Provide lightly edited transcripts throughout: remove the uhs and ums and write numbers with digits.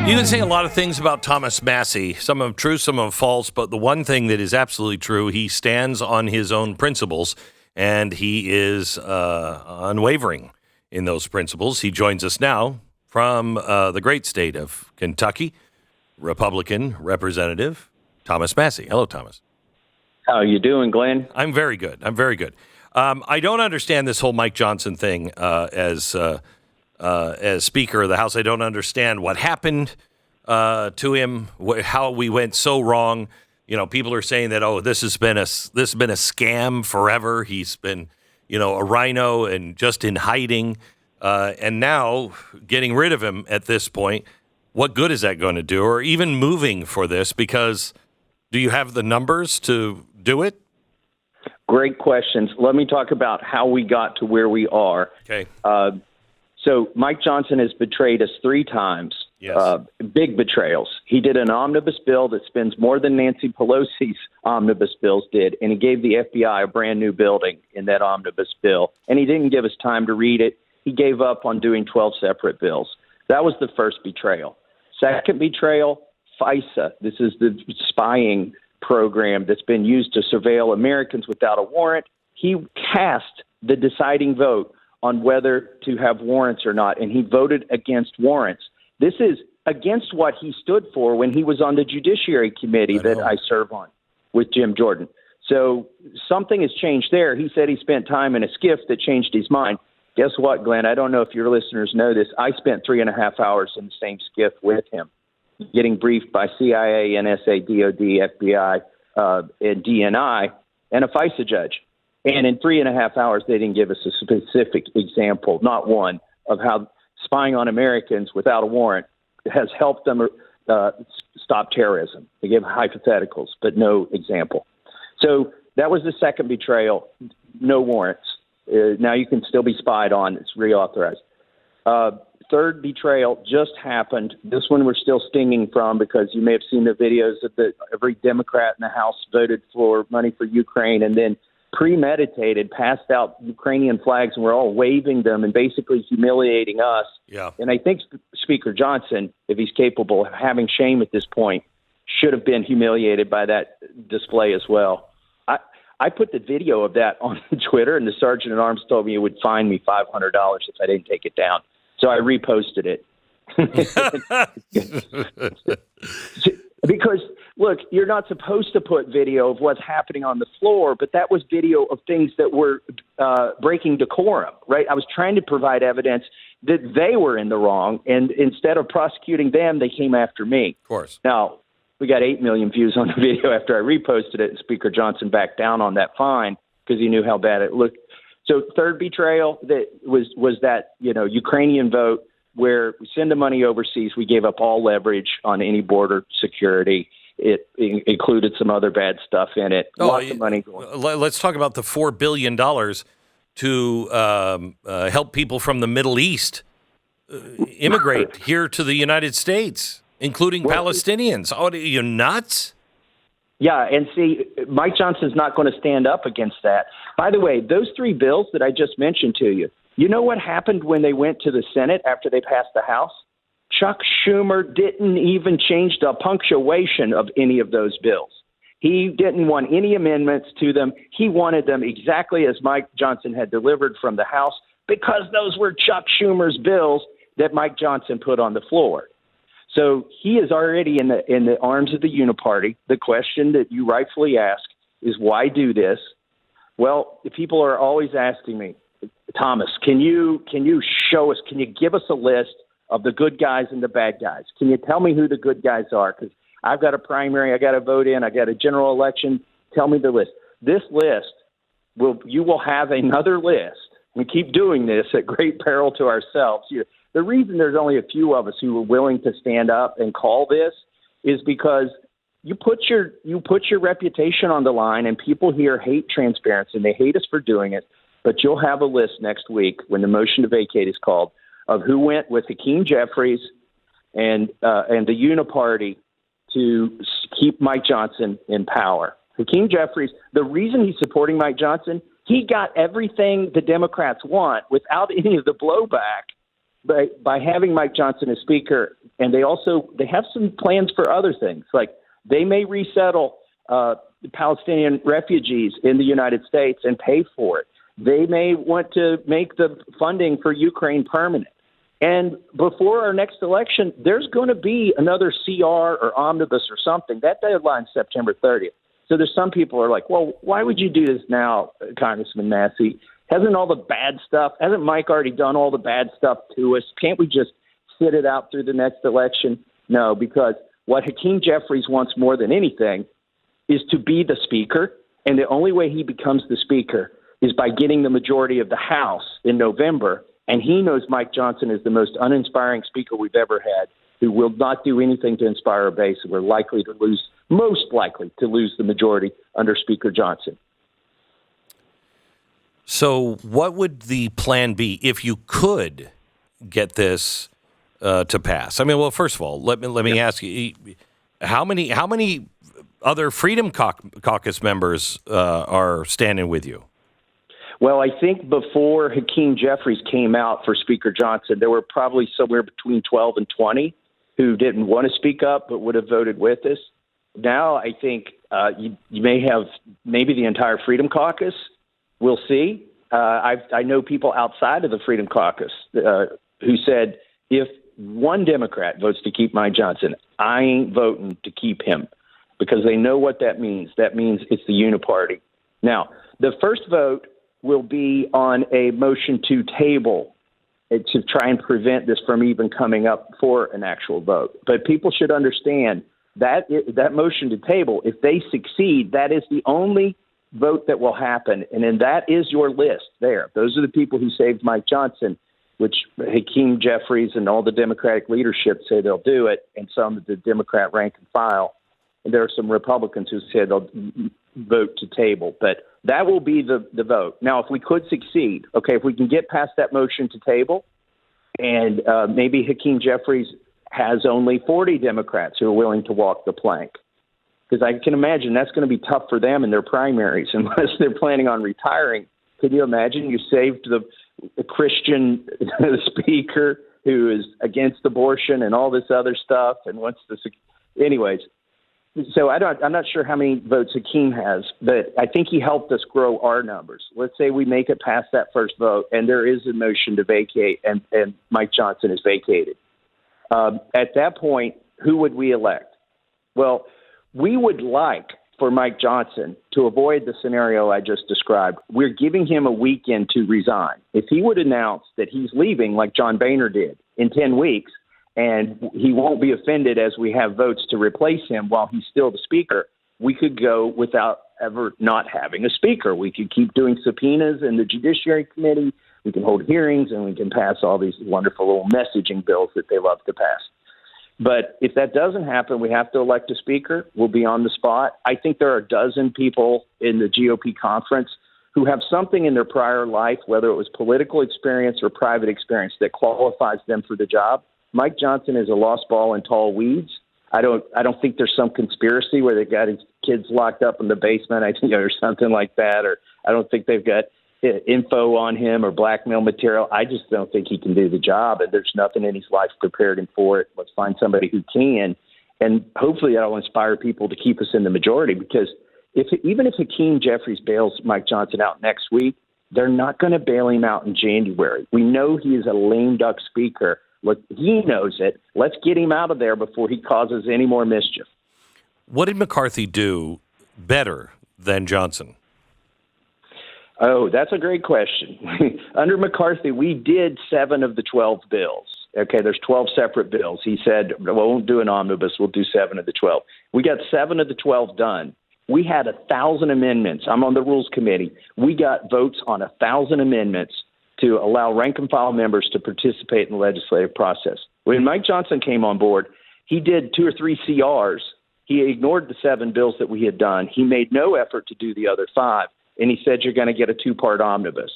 You can say a lot of things about Thomas Massie, some of them true, some of them false, but the one thing that is absolutely true, he stands on his own principles, and he is unwavering in those principles. He joins us now from the great state of Kentucky, Republican Representative Thomas Massie. Hello, Thomas. How are you doing, Glenn? I'm very good. I don't understand this whole Mike Johnson thing as Speaker of the House. I don't understand what happened to him, how we went so wrong. You know, people are saying that, this has been a scam forever. He's been, a rhino and just in hiding, and now getting rid of him at this point. What good is that going to do, or even moving for this? Because do you have the numbers to do it? Great questions. Let me talk about how we got to where we are. Okay. So Mike Johnson has betrayed us 3 times. Yes. Big betrayals. He did an omnibus bill that spends more than Nancy Pelosi's omnibus bills did, and he gave the FBI a brand new building in that omnibus bill, and he didn't give us time to read it. He gave up on doing 12 separate bills. That was the first betrayal. Second betrayal, FISA. This is the spying program that's been used to surveil Americans without a warrant. He cast the deciding vote on whether to have warrants or not, and he voted against warrants. This is against what he stood for when he was on the Judiciary Committee that I serve on with Jim Jordan. So something has changed there. He said he spent time in a skiff that changed his mind. Guess what, Glenn? I don't know if your listeners know this. I spent 3.5 hours in the same skiff with him, getting briefed by CIA, NSA, DOD, FBI, and DNI, and a FISA judge. And in 3.5 hours, they didn't give us a specific example, not one, of how spying on Americans without a warrant has helped them stop terrorism. They gave hypotheticals, but no example. So that was the second betrayal, no warrants. Now you can still be spied on. It's reauthorized. Third betrayal just happened. This one we're still stinging from because you may have seen the videos of every Democrat in the House voted for money for Ukraine and then premeditated, passed out Ukrainian flags, and we're all waving them and basically humiliating us. Yeah. And I think Speaker Johnson, if he's capable of having shame at this point, should have been humiliated by that display as well. I put the video of that on Twitter, and the sergeant at arms told me it would fine me $500 if I didn't take it down. So I reposted it. Because, look, you're not supposed to put video of what's happening on the floor, but that was video of things that were breaking decorum, right? I was trying to provide evidence that they were in the wrong, and instead of prosecuting them, they came after me. Of course. Now, we got 8 million views on the video after I reposted it, and Speaker Johnson backed down on that fine because he knew how bad it looked. So third betrayal that was that, Ukrainian vote where we send the money overseas. We gave up all leverage on any border security. It included some other bad stuff in it. Lots of money going. Let's talk about the $4 billion to help people from the Middle East immigrate here to the United States, including Palestinians. Are you nuts? Yeah, and see, Mike Johnson's not going to stand up against that. By the way, those 3 bills that I just mentioned to you, you know what happened when they went to the Senate after they passed the House? Chuck Schumer didn't even change the punctuation of any of those bills. He didn't want any amendments to them. He wanted them exactly as Mike Johnson had delivered from the House because those were Chuck Schumer's bills that Mike Johnson put on the floor. So he is already in the arms of the uniparty. The question that you rightfully ask is, why do this? Well, people are always asking me, Thomas, can you show us, can you give us a list of the good guys and the bad guys? Can you tell me who the good guys are? Because I've got a primary, I got to vote in, I got a general election. Tell me the list. This list, you will have another list. We keep doing this at great peril to ourselves. The reason there's only a few of us who are willing to stand up and call this is because you put your reputation on the line, and people here hate transparency, and they hate us for doing it. But you'll have a list next week when the motion to vacate is called of who went with Hakeem Jeffries and the uniparty to keep Mike Johnson in power. Hakeem Jeffries, the reason he's supporting Mike Johnson, he got everything the Democrats want without any of the blowback by having Mike Johnson as Speaker, and they have some plans for other things, like they may resettle Palestinian refugees in the United States and pay for it. They may want to make the funding for Ukraine permanent. And before our next election, there's going to be another CR or omnibus or something. That deadline's September 30th. So there's some people who are like, well, why would you do this now, Congressman Massie? Hasn't Mike already done all the bad stuff to us? Can't we just sit it out through the next election? No, because what Hakeem Jeffries wants more than anything is to be the Speaker. And the only way he becomes the Speaker is by getting the majority of the House in November. And he knows Mike Johnson is the most uninspiring Speaker we've ever had, who will not do anything to inspire our base. And we're most likely to lose the majority under Speaker Johnson. So what would the plan be if you could get this to pass? I mean, well, first of all, let me ask you, how many other Freedom Caucus members are standing with you? Well, I think before Hakeem Jeffries came out for Speaker Johnson, there were probably somewhere between 12 and 20 who didn't want to speak up but would have voted with us. Now I think you may have maybe the entire Freedom Caucus. We'll see. I know people outside of the Freedom Caucus who said, if one Democrat votes to keep Mike Johnson, I ain't voting to keep him, because they know what that means. That means it's the uniparty. Now, the first vote will be on a motion to table to try and prevent this from even coming up for an actual vote. But people should understand that motion to table, if they succeed, that is the only vote that will happen. And then that is your list there. Those are the people who saved Mike Johnson, which Hakeem Jeffries and all the Democratic leadership say they'll do it, and some of the Democrat rank and file. And there are some Republicans who said they'll vote to table. But that will be the vote. Now, if we could succeed, if we can get past that motion to table, and maybe Hakeem Jeffries has only 40 Democrats who are willing to walk the plank, because I can imagine that's going to be tough for them in their primaries unless they're planning on retiring. Can you imagine you saved the Christian speaker who is against abortion and all this other stuff and wants to – anyways. So I'm not sure how many votes Hakeem has, but I think he helped us grow our numbers. Let's say we make it past that first vote, and there is a motion to vacate, and Mike Johnson is vacated. At that point, who would we elect? Well, we would like for Mike Johnson to avoid the scenario I just described. We're giving him a weekend to resign. If he would announce that he's leaving, like John Boehner did, in 10 weeks, and he won't be offended as we have votes to replace him while he's still the Speaker, we could go without ever not having a Speaker. We could keep doing subpoenas in the Judiciary Committee. We can hold hearings, and we can pass all these wonderful little messaging bills that they love to pass. But if that doesn't happen, we have to elect a Speaker. We'll be on the spot. I think there are a dozen people in the GOP conference who have something in their prior life, whether it was political experience or private experience, that qualifies them for the job. Mike Johnson is a lost ball in tall weeds. I don't think there's some conspiracy where they got his kids locked up in the basement, or something like that, or I don't think they've got info on him or blackmail material. I just don't think he can do the job, and there's nothing in his life prepared him for it. Let's find somebody who can, and hopefully that'll inspire people to keep us in the majority, because even if Hakeem Jeffries bails Mike Johnson out next week, they're not going to bail him out in January. We know he is a lame duck Speaker. Look, he knows it. Let's get him out of there before he causes any more mischief. What did McCarthy do better than Johnson? Oh, that's a great question. Under McCarthy, we did 7 of the 12 bills. Okay, there's 12 separate bills. He said, well, we won't do an omnibus. We'll do 7 of the 12. We got 7 of the 12 done. We had 1,000 amendments. I'm on the Rules Committee. We got votes on 1,000 amendments to allow rank-and-file members to participate in the legislative process. When Mike Johnson came on board, he did 2 or 3 CRs. He ignored the 7 bills that we had done. He made no effort to do the other 5, and he said you're going to get a 2-part omnibus.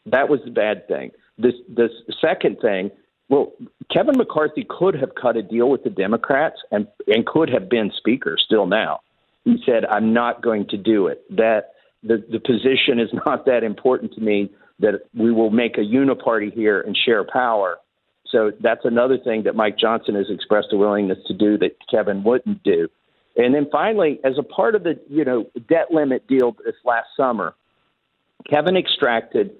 That was the bad thing. The second thing, well, Kevin McCarthy could have cut a deal with the Democrats and could have been Speaker still now. He said, I'm not going to do it. That the position is not that important to me, that we will make a uniparty here and share power. So that's another thing that Mike Johnson has expressed a willingness to do that Kevin wouldn't do. And then finally, as a part of the debt limit deal this last summer, Kevin extracted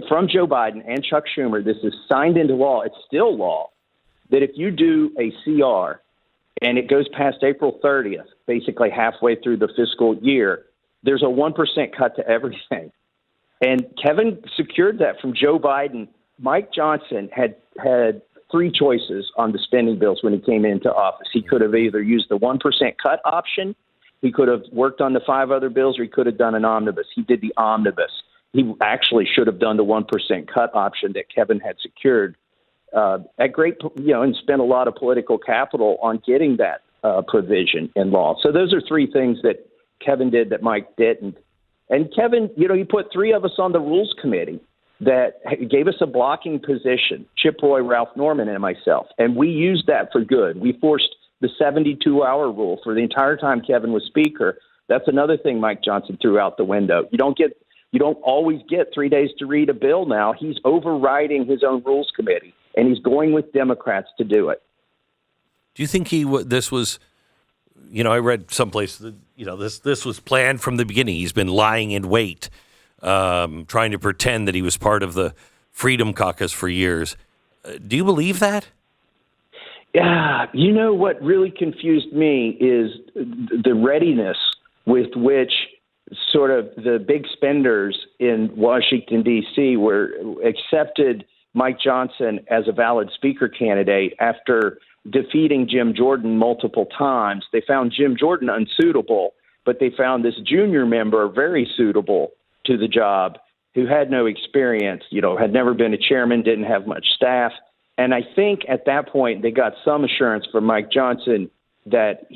from Joe Biden and Chuck Schumer, this is signed into law, it's still law, that if you do a CR and it goes past April 30th, basically halfway through the fiscal year, there's a 1% cut to everything. And Kevin secured that from Joe Biden. Mike Johnson had three choices on the spending bills when he came into office. He could have either used the 1% cut option, he could have worked on the 5 other bills, or he could have done an omnibus. He did the omnibus. He actually should have done the 1% cut option that Kevin had secured at great, and spent a lot of political capital on getting that provision in law. So those are three things that Kevin did that Mike didn't. And Kevin, he put 3 of us on the Rules Committee that gave us a blocking position, Chip Roy, Ralph Norman, and myself. And we used that for good. We forced the 72-hour rule for the entire time Kevin was Speaker. That's another thing Mike Johnson threw out the window. You don't always get 3 days to read a bill now. He's overriding his own Rules Committee, and he's going with Democrats to do it. Do you think this was, I read someplace that, this was planned from the beginning. He's been lying in wait, trying to pretend that he was part of the Freedom Caucus for years. Do you believe that? Yeah. What really confused me is the readiness with which sort of the big spenders in Washington, D.C. accepted Mike Johnson as a valid Speaker candidate after defeating Jim Jordan multiple times. They found Jim Jordan unsuitable, but they found this junior member very suitable to the job who had no experience, had never been a chairman, didn't have much staff. And I think at that point they got some assurance from Mike Johnson that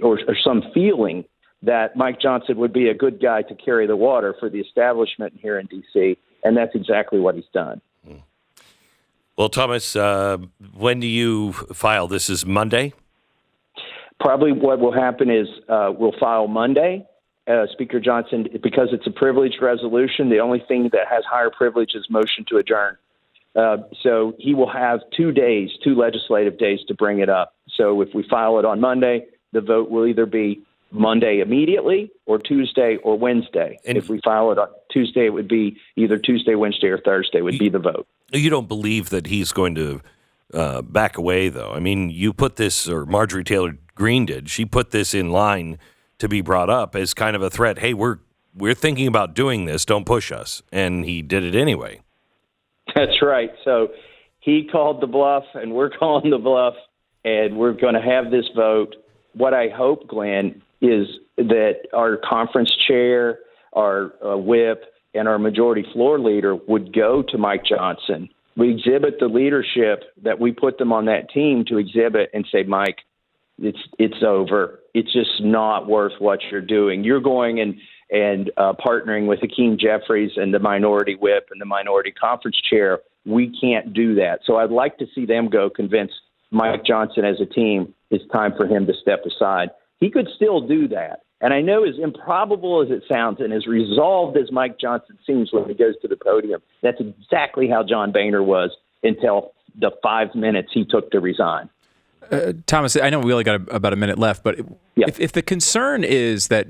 or some feeling that Mike Johnson would be a good guy to carry the water for the establishment here in D.C., and that's exactly what he's done. Well, Thomas, when do you file? This is Monday? Probably what will happen is we'll file Monday. Speaker Johnson, because it's a privileged resolution, the only thing that has higher privilege is motion to adjourn. So he will have 2 legislative days to bring it up. So if we file it on Monday, the vote will either be Monday immediately or Tuesday or Wednesday. And if we file it on Tuesday, it would be either Tuesday, Wednesday, or Thursday would be the vote. You don't believe that he's going to back away, though? I mean, you put this, or Marjorie Taylor Greene did, she put this in line to be brought up as kind of a threat. Hey, we're thinking about doing this. Don't push us. And he did it anyway. That's right. So he called the bluff, and we're calling the bluff, and we're going to have this vote. What I hope, Glenn, is that our conference chair, our whip, and our majority floor leader would go to Mike Johnson. We exhibit the leadership that we put them on that team to exhibit and say, Mike, it's over. It's just not worth what you're doing. You're going and partnering with Hakeem Jeffries and the minority whip and the minority conference chair. We can't do that. So I'd like to see them go convince Mike Johnson as a team it's time for him to step aside. He could still do that. And I know, as improbable as it sounds and as resolved as Mike Johnson seems when he goes to the podium, that's exactly how John Boehner was until the 5 minutes he took to resign. Thomas, I know we only got about a minute left, but yeah. if the concern is that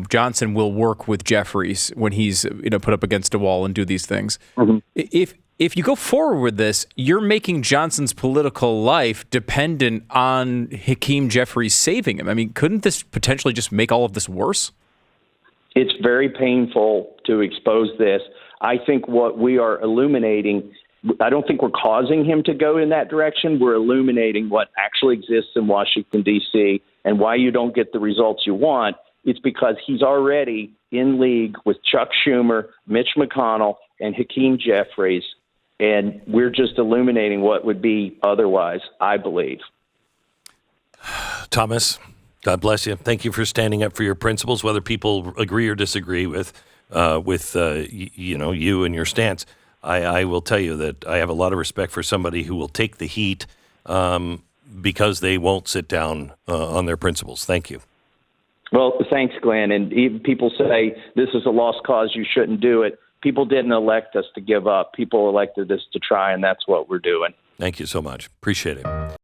Johnson will work with Jeffries when he's put up against a wall and do these things, mm-hmm. If you go forward with this, you're making Johnson's political life dependent on Hakeem Jeffries saving him. I mean, couldn't this potentially just make all of this worse? It's very painful to expose this. I think what we are illuminating, I don't think we're causing him to go in that direction. We're illuminating what actually exists in Washington, D.C., and why you don't get the results you want. It's because he's already in league with Chuck Schumer, Mitch McConnell, and Hakeem Jeffries. And we're just illuminating what would be otherwise, I believe. Thomas, God bless you. Thank you for standing up for your principles, whether people agree or disagree with you and your stance. I will tell you that I have a lot of respect for somebody who will take the heat because they won't sit down on their principles. Thank you. Well, thanks, Glenn. And people say this is a lost cause, you shouldn't do it. People didn't elect us to give up. People elected us to try, and that's what we're doing. Thank you so much. Appreciate it.